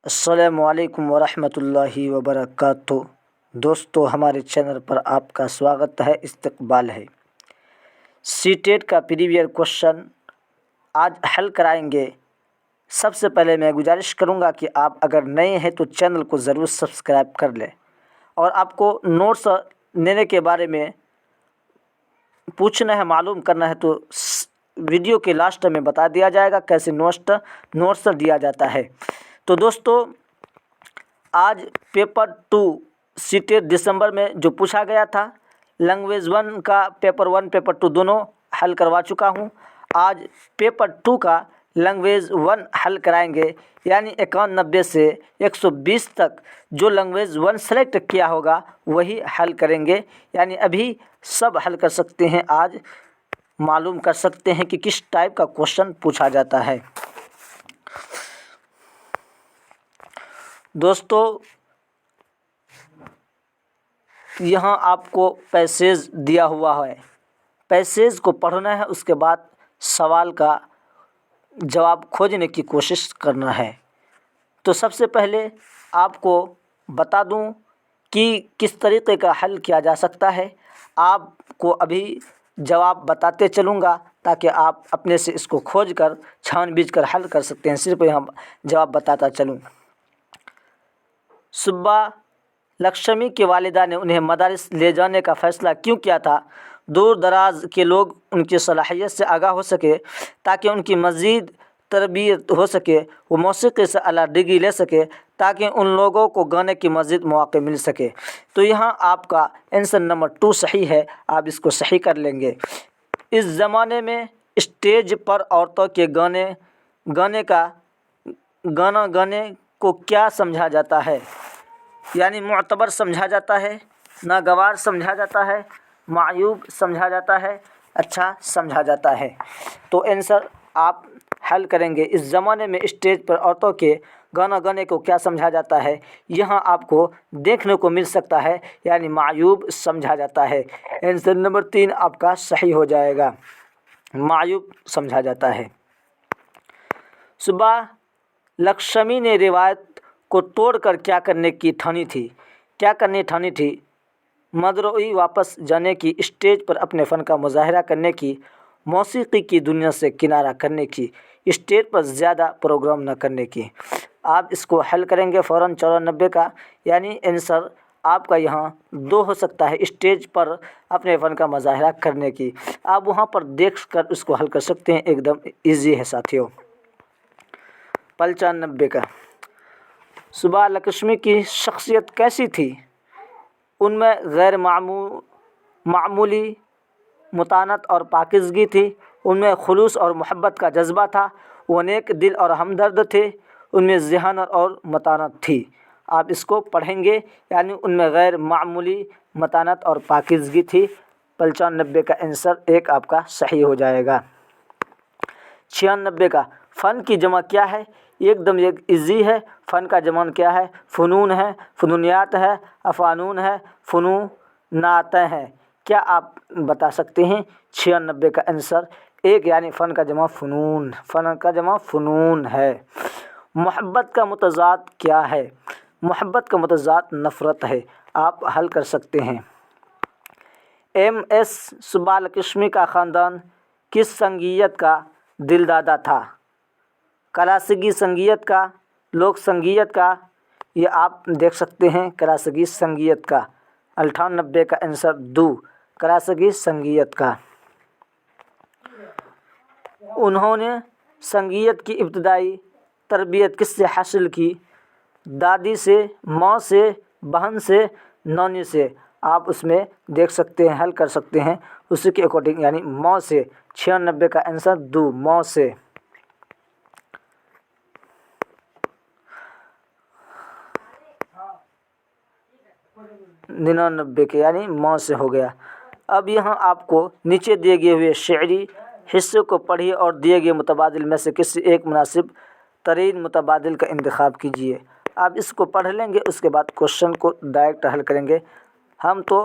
السلام علیکم ورحمۃ اللہ وبرکاتہ۔ دوستو، ہمارے چینل پر آپ کا سواگت ہے، استقبال ہے۔ سی ٹیٹ کا پریویئر کوشچن آج حل کرائیں گے۔ سب سے پہلے میں گزارش کروں گا کہ آپ اگر نئے ہیں تو چینل کو ضرور سبسکرائب کر لیں، اور آپ کو نوٹس لینے کے بارے میں پوچھنا ہے، معلوم کرنا ہے تو ویڈیو کے لاسٹ میں بتا دیا جائے گا کیسے نوٹس دیا جاتا ہے۔ تو دوستو، آج پیپر 2 سی ٹیٹ دسمبر میں جو پوچھا گیا تھا، لینگویج 1 کا پیپر 1 پیپر 2 دونوں حل کروا چکا ہوں۔ آج پیپر 2 کا لینگویج 1 حل کرائیں گے، یعنی 91 سے 120 تک جو لینگویج 1 سلیکٹ کیا ہوگا وہی حل کریں گے، یعنی ابھی سب حل کر سکتے ہیں۔ آج معلوم کر سکتے ہیں کہ کس ٹائپ کا کوشچن پوچھا جاتا ہے۔ دوستو، یہاں آپ کو پیسیج دیا ہوا ہے، پیسیج کو پڑھنا ہے، اس کے بعد سوال کا جواب کھوجنے کی کوشش کرنا ہے۔ تو سب سے پہلے آپ کو بتا دوں کہ کس طریقے کا حل کیا جا سکتا ہے۔ آپ کو ابھی جواب بتاتے چلوں گا تاکہ آپ اپنے سے اس کو کھوج کر چھان بیچ کر حل کر سکتے ہیں۔ صرف یہاں جواب بتاتا چلوں۔ سبا لکشمی کے والدہ نے انہیں مدارس لے جانے کا فیصلہ کیوں کیا تھا؟ دور دراز کے لوگ ان کی صلاحیت سے آگاہ ہو سکے تاکہ ان کی مزید تربیت ہو سکے، وہ موسیقی سے اعلیٰ ڈگری لے سکے تاکہ ان لوگوں کو گانے کی مزید مواقع مل سکے۔ تو یہاں آپ کا آنسر نمبر 2 صحیح ہے، آپ اس کو صحیح کر لیں گے۔ اس زمانے میں اسٹیج پر عورتوں کے گانے کو کیا سمجھا جاتا ہے؟ یعنی معتبر سمجھا جاتا ہے، ناگوار سمجھا جاتا ہے، معیوب سمجھا جاتا ہے، اچھا سمجھا جاتا ہے۔ تو آنسر آپ حل کریں گے۔ اس زمانے میں اسٹیج پر عورتوں کے گانا گانے کو کیا سمجھا جاتا ہے؟ یہاں آپ کو دیکھنے کو مل سکتا ہے، یعنی معیوب سمجھا جاتا ہے۔ آنسر نمبر 3 آپ کا صحیح ہو جائے گا، معیوب سمجھا جاتا ہے۔ صبح لکشمی نے روایت کو توڑ کر کیا کرنی ٹھانی تھی؟ مدروئی واپس جانے کی، اسٹیج پر اپنے فن کا مظاہرہ کرنے کی، موسیقی کی دنیا سے کنارہ کرنے کی، اسٹیج پر زیادہ پروگرام نہ کرنے کی۔ آپ اس کو حل کریں گے فوراً 94 کا، یعنی آنسر آپ کا یہاں 2 ہو سکتا ہے، اسٹیج پر اپنے فن کا مظاہرہ کرنے کی۔ آپ وہاں پر دیکھ کر اس کو حل کر سکتے ہیں، ایک دم ایزی ہے ساتھیوں۔ 95 کا، سبا لکشمی کی شخصیت کیسی تھی؟ ان میں غیر معمولی متانت اور پاکیزگی تھی، ان میں خلوص اور محبت کا جذبہ تھا، وہ نیک دل اور ہمدرد تھے، ان میں ذہانت اور متانت تھی۔ آپ اس کو پڑھیں گے، یعنی ان میں غیر معمولی متانت اور پاکیزگی تھی۔ 95 کا آنسر 1 آپ کا صحیح ہو جائے گا۔ 96 کا، فن کی جمع کیا ہے؟ ایک دم ایزی ہے، فن کا جمع کیا ہے؟ فنون ہے، فنونیات ہے، افانون ہے، فنوناتیں ہیں۔ کیا آپ بتا سکتے ہیں؟ 96 کا آنسر 1، یعنی فن کا جمع فنون ہے۔ محبت کا متضاد کیا ہے؟ محبت کا متضاد نفرت ہے۔ آپ حل کر سکتے ہیں۔ MS سبا لکشمی کا خاندان کس سنگیت کا دل دادا تھا؟ کلاسیکی سنگیت کا، لوک سنگیت کا؟ یہ آپ دیکھ سکتے ہیں کلاسیکی سنگیت کا۔ 98 کا آنسر 2، کلاسیکی سنگیت کا۔ انہوں نے سنگیت کی ابتدائی تربیت کس سے حاصل کی؟ دادی سے، ماں سے، بہن سے، نانی سے؟ آپ اس میں دیکھ سکتے ہیں، حل کر سکتے ہیں اسی کے اکارڈنگ، یعنی ماں سے۔ 96 کا آنسر 2، ماں سے۔ 99 کے، یعنی ماں سے ہو گیا۔ اب یہاں آپ کو نیچے دیے گئے ہوئے شعری حصے کو پڑھیے اور دیے گئے متبادل میں سے کسی ایک مناسب ترین متبادل کا انتخاب کیجیے۔ آپ اس کو پڑھ لیں گے، اس کے بعد کوشچن کو ڈائریکٹ حل کریں گے۔ ہم تو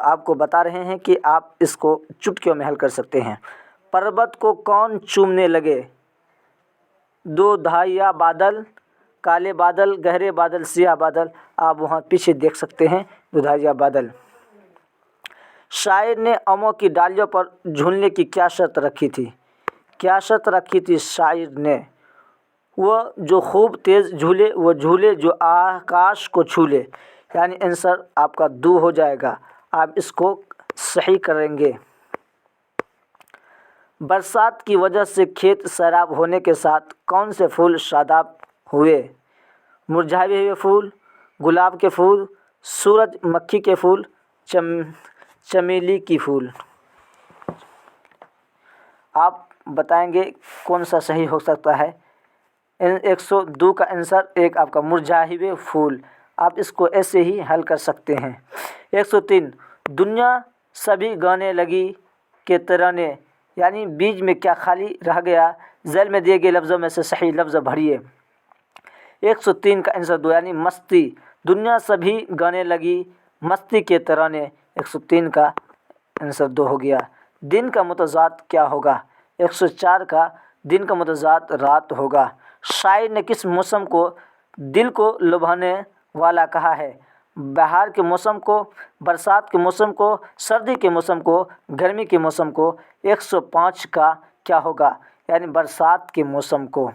آپ کو بتا رہے ہیں کہ آپ اس کو چٹکیوں میں حل کر سکتے ہیں۔ پربت کو کون چومنے لگے؟ 2 دھائیا بادل، کالے بادل، گہرے بادل، سیاہ بادل، آپ وہاں پیچھے دیکھ سکتے ہیں دودھاریا بادل۔ شاعر نے اموں کی ڈالیوں پر جھولنے کی کیا شرط رکھی تھی؟ کیا شرط رکھی تھی شاعر نے؟ وہ جو خوب تیز جھولے، وہ جھولے جو آکاش کو چھولے، یعنی آنسر آپ کا دو ہو جائے گا، آپ اس کو صحیح کریں گے۔ برسات کی وجہ سے کھیت سیراب ہونے کے ساتھ کون سے پھول شاداب ہوئے؟ مرجھائے ہوئے پھول، گلاب کے پھول، سورج مکھی کے پھول، چمیلی کی پھول۔ آپ بتائیں گے کون سا صحیح ہو سکتا ہے۔ 102 کا آنسر ایک آپ کا مرجھائے ہوئے پھول، آپ اس کو ایسے ہی حل کر سکتے ہیں۔ 103 دنیا سبھی گانے لگی کہ ترانے، یعنی بیچ میں کیا خالی رہ گیا، ذیل میں دیے گئے لفظوں میں سے صحیح لفظ بھریے۔ 103 کا آنسر 2 یعنی مستی، دنیا سبھی گانے لگی مستی کے ترانے، 103 کا آنسر 2 ہو گیا۔ دن کا متضاد کیا ہوگا؟ 104 کا دن کا متضاد رات ہوگا۔ شاعر نے کس موسم کو دل کو لبھانے والا کہا ہے؟ بہار کے موسم کو، برسات کے موسم کو، سردی کے موسم کو، گرمی کے موسم کو۔ 105 کا کیا ہوگا؟ یعنی برسات کے موسم کو۔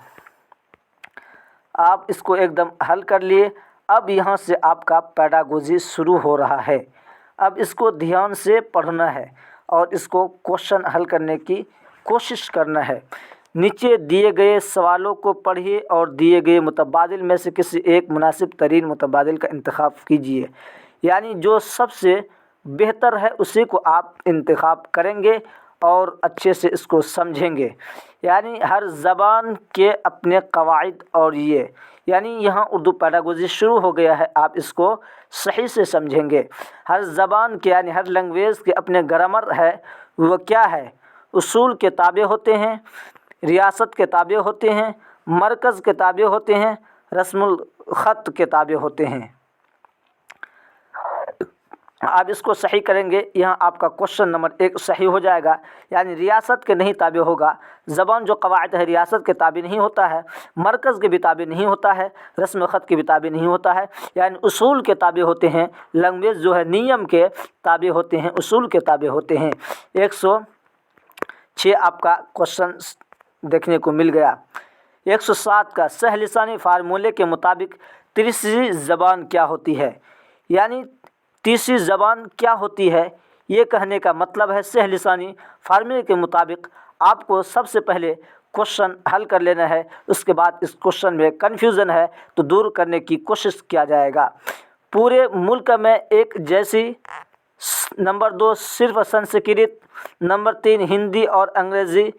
آپ اس کو ایک دم حل کر لیے۔ اب یہاں سے آپ کا پیڈاگوجی شروع ہو رہا ہے۔ اب اس کو دھیان سے پڑھنا ہے اور اس کو کوشچن حل کرنے کی کوشش کرنا ہے۔ نیچے دیے گئے سوالوں کو پڑھیے اور دیے گئے متبادل میں سے کسی ایک مناسب ترین متبادل کا انتخاب کیجیے، یعنی جو سب سے بہتر ہے اسی کو آپ انتخاب کریں گے اور اچھے سے اس کو سمجھیں گے۔ یعنی ہر زبان کے اپنے قواعد اور یہ، یعنی یہاں اردو پیڈاگوجی شروع ہو گیا ہے، آپ اس کو صحیح سے سمجھیں گے۔ ہر زبان کے یعنی ہر لینگویج کے اپنے گرامر ہے، وہ کیا ہے؟ اصول کے تابع ہوتے ہیں، ریاست کے تابع ہوتے ہیں، مرکز کے تابع ہوتے ہیں، رسم الخط کے تابع ہوتے ہیں۔ آپ اس کو صحیح کریں گے، یہاں آپ کا کوشچن نمبر 1 صحیح ہو جائے گا، یعنی ریاست کے نہیں تابع ہوگا۔ زبان جو قواعد ہے ریاست کے تابع نہیں ہوتا ہے، مرکز کے بھی تابع نہیں ہوتا ہے، رسم خط کے بھی تابع نہیں ہوتا ہے، یعنی اصول کے تابع ہوتے ہیں۔ لینگویج جو ہے نیم کے تابع ہوتے ہیں، اصول کے تابع ہوتے ہیں۔ 106 آپ کا کوشچن دیکھنے کو مل گیا۔ 107 کا سہ لسانی فارمولے کے مطابق تیسری زبان کیا ہوتی ہے؟ یعنی تیسری زبان کیا ہوتی ہے، یہ کہنے کا مطلب ہے سہ لسانی فارمولے کے مطابق آپ کو سب سے پہلے کوشچن حل کر لینا ہے، اس کے بعد اس کوشچن میں کنفیوژن ہے تو دور کرنے کی کوشش کیا جائے گا۔ پورے ملک میں ایک جیسی، نمبر 2 صرف سنسکرت، نمبر 3 ہندی اور انگریزی،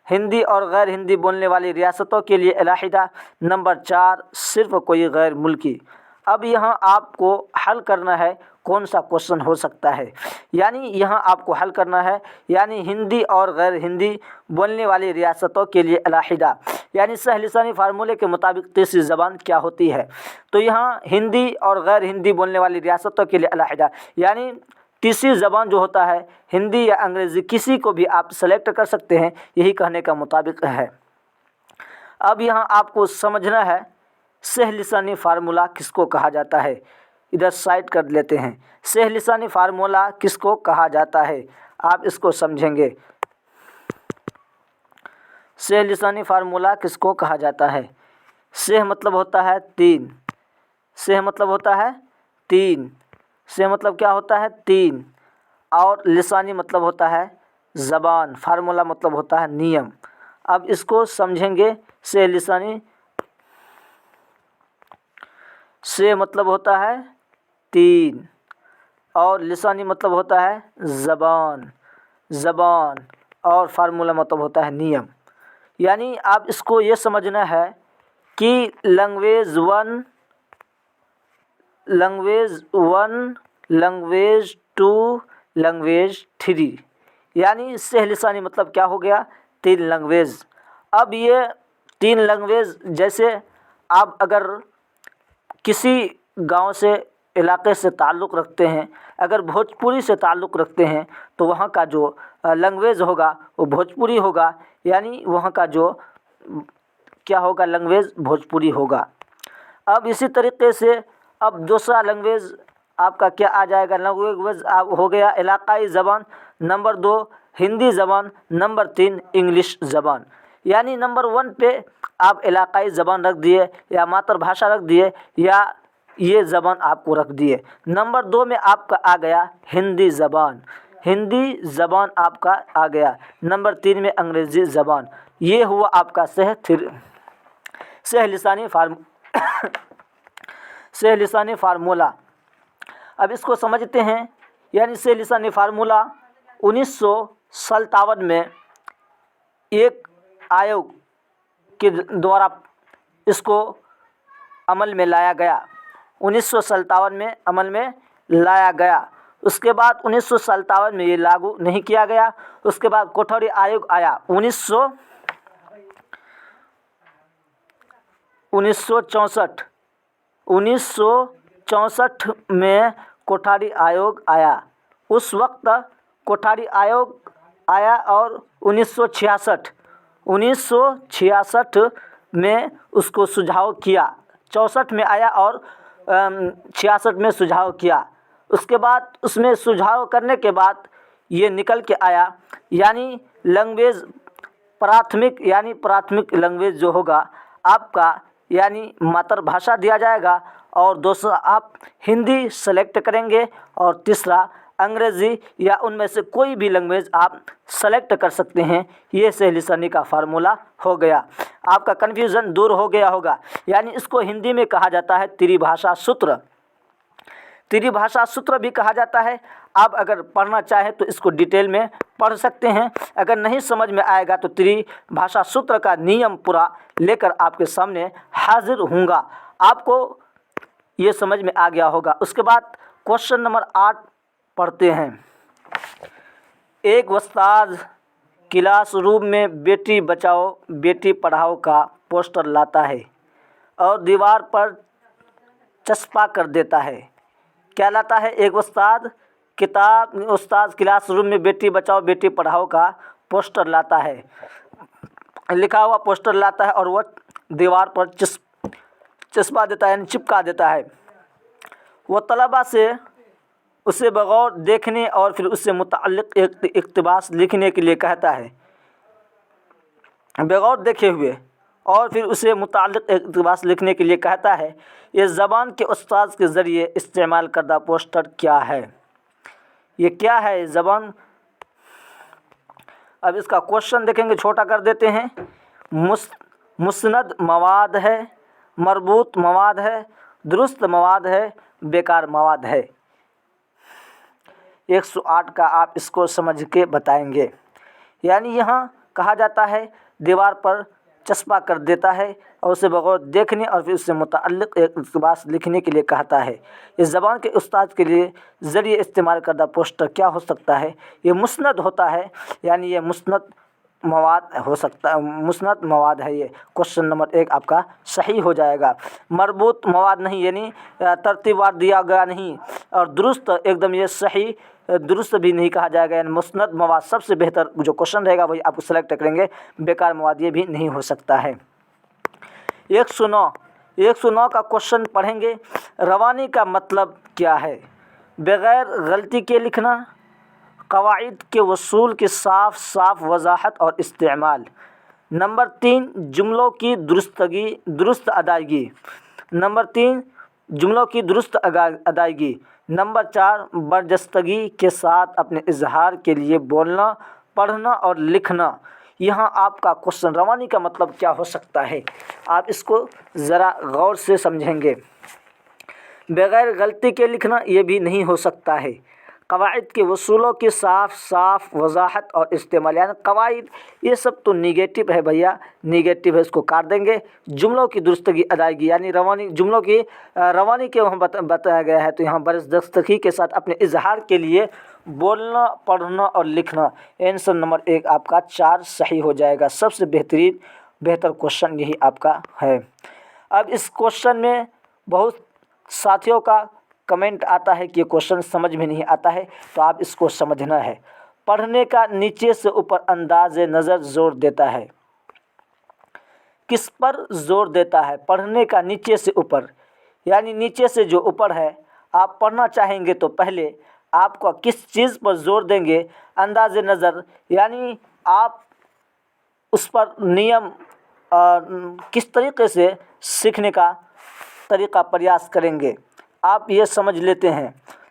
ہندی اور غیر ہندی بولنے والی ریاستوں کے لیے علیحدہ، نمبر 4 صرف کوئی غیر ملکی۔ اب یہاں آپ کو حل کرنا ہے کون سا کوشچن ہو سکتا ہے، یعنی یہاں آپ کو حل کرنا ہے یعنی ہندی اور غیر ہندی بولنے والی ریاستوں کے لیے علیحدہ، یعنی سہ لسانی فارمولے کے مطابق تیسری زبان کیا ہوتی ہے، تو یہاں ہندی اور غیر ہندی بولنے والی ریاستوں کے لیے علیحدہ، یعنی تیسری زبان جو ہوتا ہے ہندی یا انگریزی کسی کو بھی آپ سلیکٹ کر سکتے ہیں، یہی کہنے کا مطابق ہے۔ اب یہاں آپ کو سمجھنا ہے سہ لسانی فارمولہ کس کو کہا جاتا ہے، ادھر سائڈ کر لیتے ہیں۔ سہ لسانی فارمولہ کس کو کہا جاتا ہے، آپ اس کو سمجھیں گے۔ سہ لسانی فارمولہ کس کو کہا جاتا ہے؟ سہ مطلب ہوتا ہے 3، سہ مطلب ہوتا ہے 3، سہ مطلب کیا ہوتا ہے 3، اور لسانی مطلب ہوتا ہے زبان، فارمولہ مطلب ہوتا ہے نیم۔ اب اس کو سمجھیں گے۔ سہ لسانی، سہ مطلب ہوتا ہے 3 اور لسانی مطلب ہوتا ہے زبان، زبان، اور فارمولہ مطلب ہوتا ہے نیم۔ یعنی آپ اس کو یہ سمجھنا ہے کہ لینگویج 1، لینگویج 1، لینگویج 2، لینگویج 3، یعنی سہ لسانی مطلب کیا ہو گیا 3 لینگویج۔ اب یہ 3 لینگویج جیسے آپ اگر کسی گاؤں سے، علاقے سے تعلق رکھتے ہیں، اگر بھوجپوری سے تعلق رکھتے ہیں تو وہاں کا جو لینگویج ہوگا وہ بھوجپوری ہوگا، یعنی وہاں کا جو کیا ہوگا لینگویج بھوجپوری ہوگا۔ اب اسی طریقے سے اب دوسرا لینگویج آپ کا کیا آ جائے گا؟ لینگویج ہو گیا علاقائی زبان، نمبر 2 ہندی زبان، نمبر 3 انگلش زبان۔ یعنی نمبر 1 پہ آپ علاقائی زبان رکھ دیے یا ماتر بھاشا رکھ دیے یا یہ زبان آپ کو رکھ دیے۔ نمبر 2 میں آپ کا آ گیا ہندی زبان، ہندی زبان آپ کا آ گیا۔ نمبر 3 میں انگریزی زبان۔ یہ ہوا آپ کا سہ لسانی فارمولہ۔ اب اس کو سمجھتے ہیں۔ یعنی سہ لسانی فارمولہ 1957 میں ایک آیوگ کے دوارا اس کو عمل میں لایا گیا، 1957 میں عمل میں لایا گیا۔ اس کے بعد 1957 میں یہ لاگو نہیں کیا گیا۔ اس کے بعد کوٹھاری آیوگ آیا 1964 میں کوٹھاری آیوگ آیا۔ اس وقت کوٹھاری آیوگ آیا اور 1966 میں اس کو سجھاؤ کیا، 64 میں آیا اور 66 میں سجھاؤ کیا۔ اس کے بعد اس میں سجھاؤ کرنے کے بعد یہ نکل کے آیا، یعنی لینگویج پراتھمک لینگویج جو ہوگا آپ کا، یعنی ماتر بھاشا دیا جائے گا، اور دوسرا آپ ہندی سلیکٹ کریں گے، اور تیسرا انگریزی یا ان میں سے کوئی بھی لینگویج آپ سلیکٹ کر سکتے ہیں۔ یہ سہ لسانی کا فارمولہ ہو گیا۔ آپ کا کنفیوژن دور ہو گیا ہوگا۔ یعنی اس کو ہندی میں کہا جاتا ہے تریبھاشا ستر، تریبھاشا ستر بھی کہا جاتا ہے۔ آپ اگر پڑھنا چاہیں تو اس کو ڈیٹیل میں پڑھ سکتے ہیں۔ اگر نہیں سمجھ میں آئے گا تو تریبھاشا ستر کا نیم پورا لے کر آپ کے سامنے حاضر ہوں گا، آپ کو یہ سمجھ میں آ گیا ہوگا۔ اس کے بعد کوشچن نمبر 8 پڑھتے ہیں۔ ایک استاد کلاس روم میں بیٹی بچاؤ بیٹی پڑھاؤ کا پوسٹر لاتا ہے اور دیوار پر چسپاں کر دیتا ہے۔ کیا لاتا ہے؟ ایک استاد کلاس روم میں بیٹی بچاؤ بیٹی پڑھاؤ کا پوسٹر لاتا ہے، لکھا ہوا پوسٹر لاتا ہے، اور وہ دیوار پر چسپا دیتا ہے، یعنی چپکا دیتا ہے۔ وہ طلباء سے اسے بغور دیکھنے اور پھر اس سے متعلق اقتباس لکھنے کے لیے کہتا ہے، بغور دیکھے ہوئے اور پھر اسے متعلق اقتباس لکھنے کے لیے کہتا ہے۔ یہ زبان کے استاذ کے ذریعے استعمال کردہ پوسٹر کیا ہے؟ یہ کیا ہے زبان؟ اب اس کا کوشچن دیکھیں گے، چھوٹا کر دیتے ہیں۔ مسند مواد ہے، مربوط مواد ہے، درست مواد ہے، بیکار مواد ہے۔ 108 کا آپ اس کو سمجھ کے بتائیں گے۔ یعنی یہاں کہا جاتا ہے دیوار پر چسپاں کر دیتا ہے اور اسے بغور دیکھنے اور پھر اس سے متعلق اقتباس لکھنے کے لیے کہتا ہے۔ اس زبان کے استاد کے لیے ذریعے استعمال کردہ پوسٹر کیا ہو سکتا ہے؟ یہ مسند ہوتا ہے، یعنی یہ مسند مواد ہو سکتا ہے، مسند مواد ہے۔ یہ کوشچن نمبر 1 آپ کا صحیح ہو جائے گا۔ مربوط مواد نہیں، یعنی ترتیب وار دیا گیا نہیں، اور درست ایک دم یہ صحیح درست بھی نہیں کہا جائے گا، یعنی مسند مواد سب سے بہتر جو کوشچن رہے گا وہی آپ کو سلیکٹ کریں گے۔ بیکار مواد یہ بھی نہیں ہو سکتا ہے۔ 109 کا کوشچن پڑھیں گے۔ روانی کا مطلب کیا ہے؟ بغیر غلطی کے لکھنا، قواعد کے اصول کی صاف وضاحت اور استعمال۔ نمبر 3 جملوں کی درست ادائیگی۔ نمبر 3 جملوں کی درست ادائیگی۔ نمبر 4 برجستگی کے ساتھ اپنے اظہار کے لیے بولنا، پڑھنا اور لکھنا۔ یہاں آپ کا کوشچن روانی کا مطلب کیا ہو سکتا ہے؟ آپ اس کو ذرا غور سے سمجھیں گے۔ بغیر غلطی کے لکھنا یہ بھی نہیں ہو سکتا ہے۔ قواعد کے اصولوں کی صاف وضاحت اور استعمال، یعنی قواعد یہ سب تو نیگیٹو ہے بھیا، نیگیٹو ہے، اس کو کاٹ دیں گے۔ جملوں کی درستگی ادائیگی، یعنی روانی، جملوں کی روانی کے وہاں بتایا گیا ہے، تو یہاں برجستگی کے ساتھ اپنے اظہار کے لیے بولنا، پڑھنا اور لکھنا۔ آنسر نمبر 1 آپ کا 4 صحیح ہو جائے گا۔ سب سے بہتر کوشچن یہی آپ کا ہے۔ اب اس کوشچن میں بہت ساتھیوں کا کمنٹ آتا ہے کہ یہ کوشچن سمجھ میں نہیں آتا ہے، تو آپ اس کو سمجھنا ہے۔ پڑھنے کا نیچے سے اوپر انداز نظر زور دیتا ہے۔ کس پر زور دیتا ہے؟ پڑھنے کا نیچے سے اوپر، یعنی نیچے سے جو اوپر ہے آپ پڑھنا چاہیں گے تو پہلے آپ کو کس چیز پر زور دیں گے انداز نظر، یعنی آپ اس پر نیم کس طریقے سے سیکھنے کا طریقہ پریاس کریں گے، آپ یہ سمجھ لیتے ہیں۔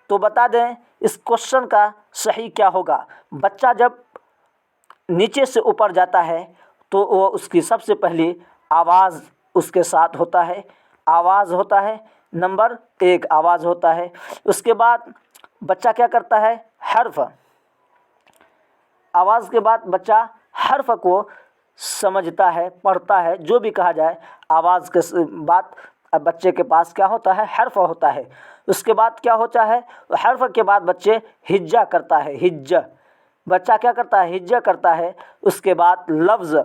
تو بتا دیں اس کوشچن کا صحیح کیا ہوگا۔ بچہ جب نیچے سے اوپر جاتا ہے تو وہ اس کی سب سے پہلی آواز اس کے ساتھ ہوتا ہے، آواز ہوتا ہے، نمبر ایک آواز ہوتا ہے۔ اس کے بعد بچہ کیا کرتا ہے؟ حرف، آواز کے بعد بچہ حرف کو سمجھتا ہے، پڑھتا ہے، جو بھی کہا جائے آواز کے بعد بچے کے پاس کیا ہوتا ہے؟ حرف ہوتا ہے۔ اس کے بعد کیا ہوتا ہے؟ حرف کے بعد بچے ہجا کرتا ہے، ہجا، بچہ کیا کرتا ہے؟ ہجا کرتا ہے۔ اس کے بعد لفظ،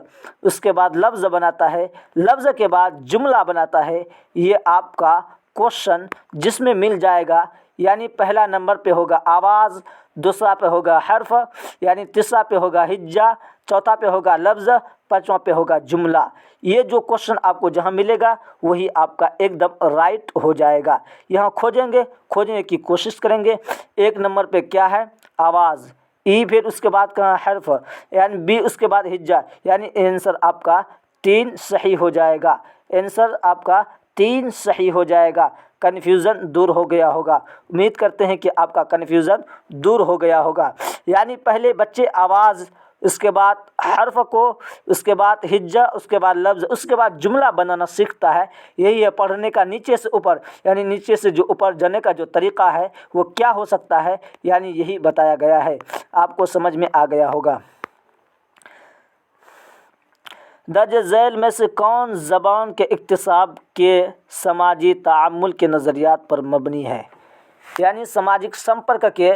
اس کے بعد لفظ بناتا ہے، لفظ کے بعد جملہ بناتا ہے۔ یہ آپ کا کوشچن جس میں مل جائے گا، یعنی پہلا نمبر پہ ہوگا آواز، دوسرا پہ ہوگا حرف، یعنی تیسرا پہ ہوگا ہجا، چوتھا پہ ہوگا لفظ، پانچواں پہ ہوگا جملہ۔ یہ جو کوشچن آپ کو جہاں ملے گا وہی آپ کا ایک دم رائٹ ہو جائے گا۔ یہاں کھوجنے کی کوشش کریں گے۔ ایک نمبر پہ کیا ہے؟ آواز، ای، پھر اس کے بعد کہاں حرف، یعنی بی، اس کے بعد ہجا، یعنی آنسر آپ کا 3 صحیح ہو جائے گا، آنسر آپ کا 3 صحیح ہو جائے گا۔ کنفیوژن دور ہو گیا ہوگا، امید کرتے ہیں کہ آپ کا کنفیوژن دور ہو گیا ہوگا۔ یعنی پہلے بچے آواز، اس کے بعد حرف کو، اس کے بعد ہجا، اس کے بعد لفظ، اس کے بعد جملہ بنانا سیکھتا ہے۔ یہی ہے پڑھنے کا نیچے سے اوپر، یعنی نیچے سے جو اوپر جانے کا جو طریقہ ہے وہ کیا ہو سکتا ہے، یعنی یہی بتایا گیا ہے۔ آپ کو سمجھ میں آ گیا ہوگا۔ درج ذیل میں سے کون زبان کے اکتساب کے سماجی تعامل کے نظریات پر مبنی ہے؟ یعنی سماجک سمپرک کے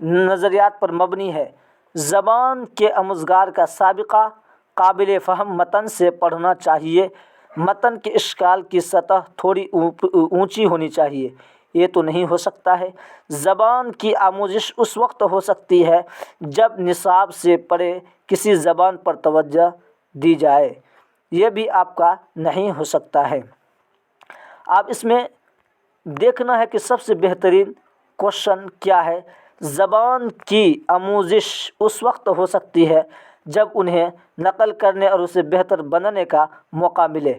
نظریات پر مبنی ہے۔ زبان کے آموزگار کا سابقہ قابل فہم متن سے پڑھنا چاہیے۔ متن کے اشکال کی سطح تھوڑی اونچی ہونی چاہیے۔ یہ تو نہیں ہو سکتا ہے۔ زبان کی آموزش اس وقت ہو سکتی ہے جب نصاب سے پرے کسی زبان پر توجہ دی جائے۔ یہ بھی آپ کا نہیں ہو سکتا ہے۔ آپ اس میں دیکھنا ہے کہ سب سے بہترین کوشچن کیا ہے۔ زبان کی آموزش اس وقت ہو سکتی ہے جب انہیں نقل کرنے اور اسے بہتر بنانے کا موقع ملے۔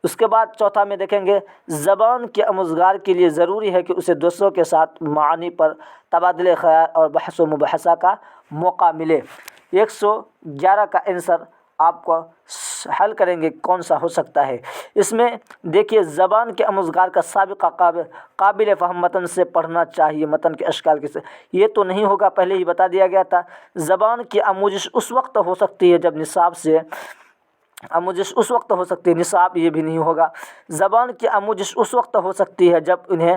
اس کے بعد چوتھا میں دیکھیں گے، زبان کے آموزگار کے لیے ضروری ہے کہ اسے دوسروں کے ساتھ معانی پر تبادلہ خیال اور بحث و مباحثہ کا موقع ملے۔ 111 کا آنسر آپ کو حل کریں گے کون سا ہو سکتا ہے۔ اس میں دیکھیے، زبان کے آموزگار کا سابقہ قابل فہم متن سے پڑھنا چاہیے۔ متن کے اشکال کے سے یہ تو نہیں ہوگا، پہلے ہی بتا دیا گیا تھا۔ زبان کی آموزش اس وقت ہو سکتی ہے جب نصاب سے آموزش اس وقت ہو سکتی ہے، نصاب یہ بھی نہیں ہوگا۔ زبان کی آموزش اس وقت ہو سکتی ہے جب انہیں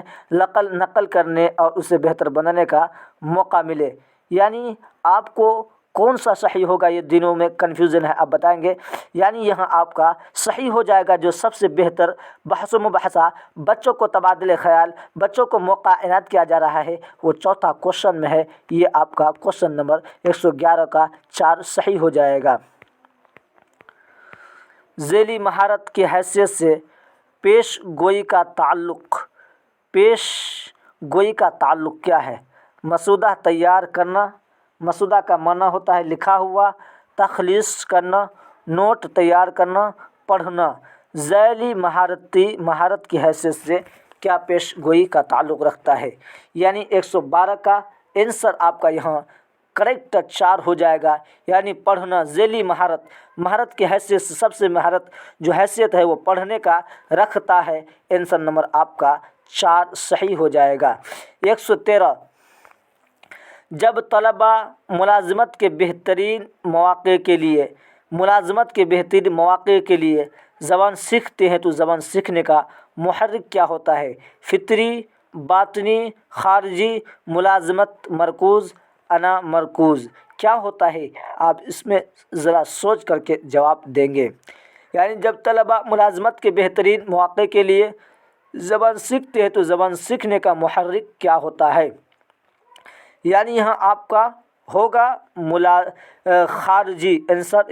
نقل کرنے اور اسے بہتر بنانے کا موقع ملے۔ یعنی آپ کو کون سا صحیح ہوگا، یہ دنوں میں کنفیوژن ہے، آپ بتائیں گے۔ یعنی یہاں آپ کا صحیح ہو جائے گا جو سب سے بہتر بحث و مباحثہ، بچوں کو تبادلہ خیال، بچوں کو موقع عنایت کیا جا رہا ہے، وہ چوتھا کوشچن میں ہے۔ یہ آپ کا کوشچن نمبر 111 کا 4 صحیح ہو جائے گا۔ ذیلی مہارت کی حیثیت سے پیش گوئی کا تعلق کیا ہے؟ مسودہ تیار کرنا، مسودہ کا معنی ہوتا ہے لکھا ہوا، تخلیص کرنا، نوٹ تیار کرنا، پڑھنا۔ ذیلی مہارت کی حیثیت سے کیا پیش گوئی کا تعلق رکھتا ہے؟ یعنی 112 کا آنسر آپ کا یہاں کریکٹ 4 ہو جائے گا۔ یعنی پڑھنا، ذیلی مہارت کی حیثیت سے سب سے مہارت جو حیثیت ہے وہ پڑھنے کا رکھتا ہے۔ آنسر نمبر آپ کا 4 صحیح ہو جائے گا۔ 113، جب طلباء ملازمت کے بہترین مواقع کے لیے زبان سیکھتے ہیں تو زبان سیکھنے کا محرک کیا ہوتا ہے؟ فطری، باطنی، خارجی، ملازمت مرکوز، انا مرکوز، کیا ہوتا ہے؟ آپ اس میں ذرا سوچ کر کے جواب دیں گے۔ یعنی جب طلباء ملازمت کے بہترین مواقع کے لیے زبان سیکھتے ہیں تو زبان سیکھنے کا محرک کیا ہوتا ہے؟ یعنی یہاں آپ کا ہوگا خارجی، آنسر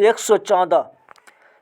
114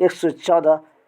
114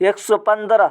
115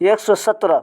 117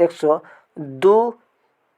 102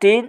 3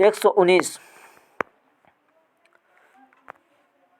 119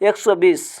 120